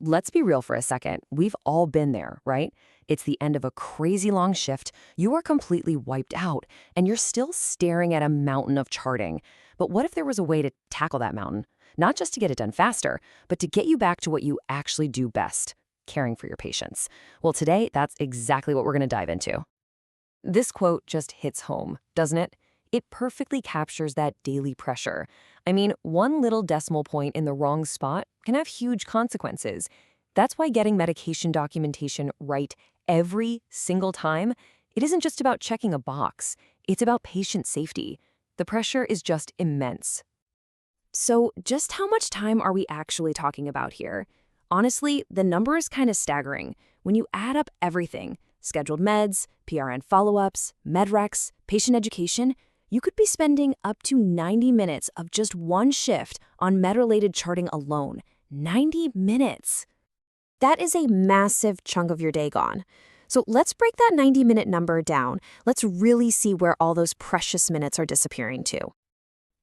Let's be real for a second. We've all been there, right? It's the end of a crazy long shift, you are completely wiped out, and you're still staring at a mountain of charting. But what if there was a way to tackle that mountain? Not just to get it done faster, but to get you back to what you actually do best, caring for your patients. Well, today, that's exactly what we're going to dive into. This quote just hits home, doesn't it? It perfectly captures that daily pressure. I mean, one little decimal point in the wrong spot can have huge consequences. That's why getting medication documentation right every single time, it isn't just about checking a box. It's about patient safety. The pressure is just immense. So just how much time are we actually talking about here? Honestly, the number is kind of staggering. When you add up everything, scheduled meds, PRN follow-ups, medrecs, patient education, you could be spending up to 90 minutes of just one shift on med-related charting alone. 90 minutes. That is a massive chunk of your day gone. So let's break that 90-minute number down. Let's really see where all those precious minutes are disappearing to.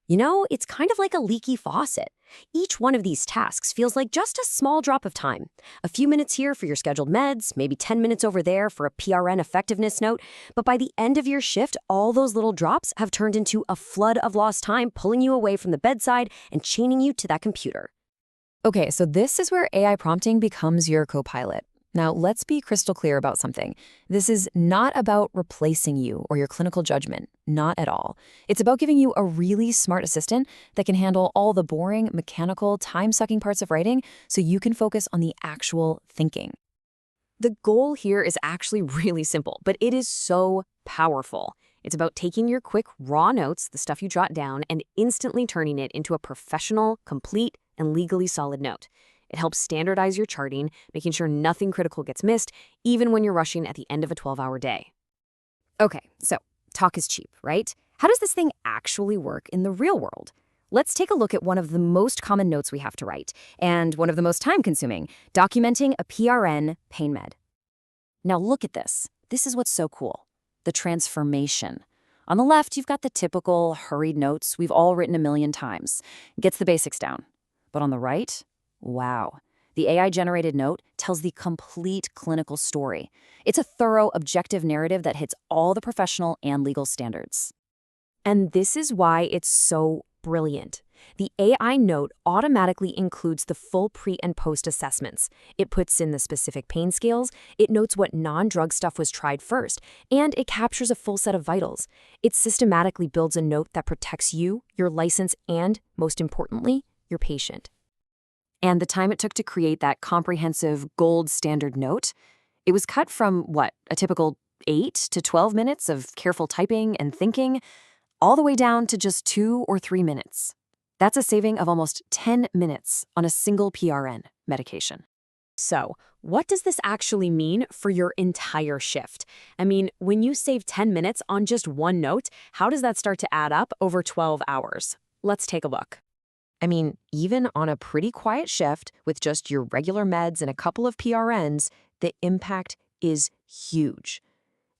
You know, it's kind of like a leaky faucet. Each one of these tasks feels like just a small drop of time. A few minutes here for your scheduled meds, maybe 10 minutes over there for a PRN effectiveness note. But by the end of your shift, all those little drops have turned into a flood of lost time, pulling you away from the bedside and chaining you to that computer. Okay, so this is where AI prompting becomes your co-pilot. Now, let's be crystal clear about something. This is not about replacing you or your clinical judgment. Not at all. It's about giving you a really smart assistant that can handle all the boring, mechanical, time-sucking parts of writing so you can focus on the actual thinking. The goal here is actually really simple, but it is so powerful. It's about taking your quick, raw notes, the stuff you jot down, and instantly turning it into a professional, complete, and legally solid note. It helps standardize your charting, making sure nothing critical gets missed, even when you're rushing at the end of a 12-hour day. Okay, so talk is cheap, right? How does this thing actually work in the real world? Let's take a look at one of the most common notes we have to write, and one of the most time-consuming, documenting a PRN pain med. Now look at this. This is what's so cool. The transformation. On the left, you've got the typical hurried notes we've all written a million times. Gets the basics down. But on the right, wow. The AI-generated note tells the complete clinical story. It's a thorough, objective narrative that hits all the professional and legal standards. And this is why it's so brilliant. The AI note automatically includes the full pre- and post-assessments. It puts in the specific pain scales, it notes what non-drug stuff was tried first, and it captures a full set of vitals. It systematically builds a note that protects you, your license, and, most importantly, your patient. And the time it took to create that comprehensive gold standard note, it was cut from, a typical 8 to 12 minutes of careful typing and thinking, all the way down to just 2 or 3 minutes. That's a saving of almost 10 minutes on a single PRN medication. So, what does this actually mean for your entire shift? I mean, when you save 10 minutes on just one note, how does that start to add up over 12 hours? Let's take a look. I mean, even on a pretty quiet shift with just your regular meds and a couple of PRNs, the impact is huge.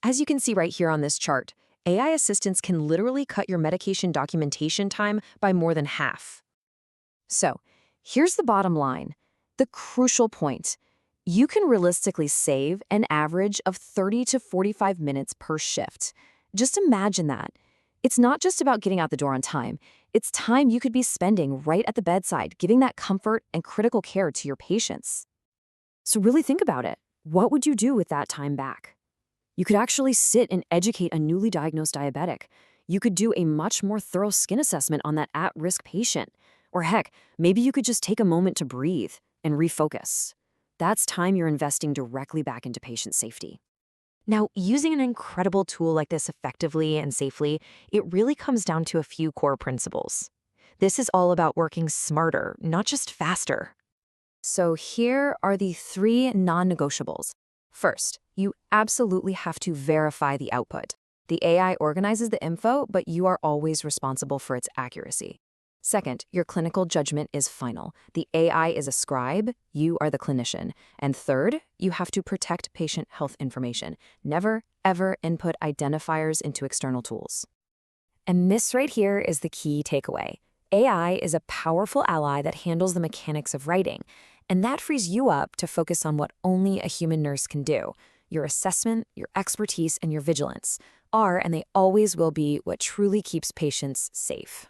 As you can see right here on this chart, AI assistants can literally cut your medication documentation time by more than half. So, here's the bottom line, the crucial point. You can realistically save an average of 30 to 45 minutes per shift. Just imagine that. It's not just about getting out the door on time. It's time you could be spending right at the bedside, giving that comfort and critical care to your patients. So really think about it. What would you do with that time back? You could actually sit and educate a newly diagnosed diabetic. You could do a much more thorough skin assessment on that at-risk patient. Or heck, maybe you could just take a moment to breathe and refocus. That's time you're investing directly back into patient safety. Now, using an incredible tool like this effectively and safely, it really comes down to a few core principles. This is all about working smarter, not just faster. So here are the 3 non-negotiables. First, you absolutely have to verify the output. The AI organizes the info, but you are always responsible for its accuracy. Second, your clinical judgment is final. The AI is a scribe, you are the clinician. And third, you have to protect patient health information. Never, ever input identifiers into external tools. And this right here is the key takeaway. AI is a powerful ally that handles the mechanics of writing. And that frees you up to focus on what only a human nurse can do. Your assessment, your expertise, and your vigilance are, and they always will be, what truly keeps patients safe.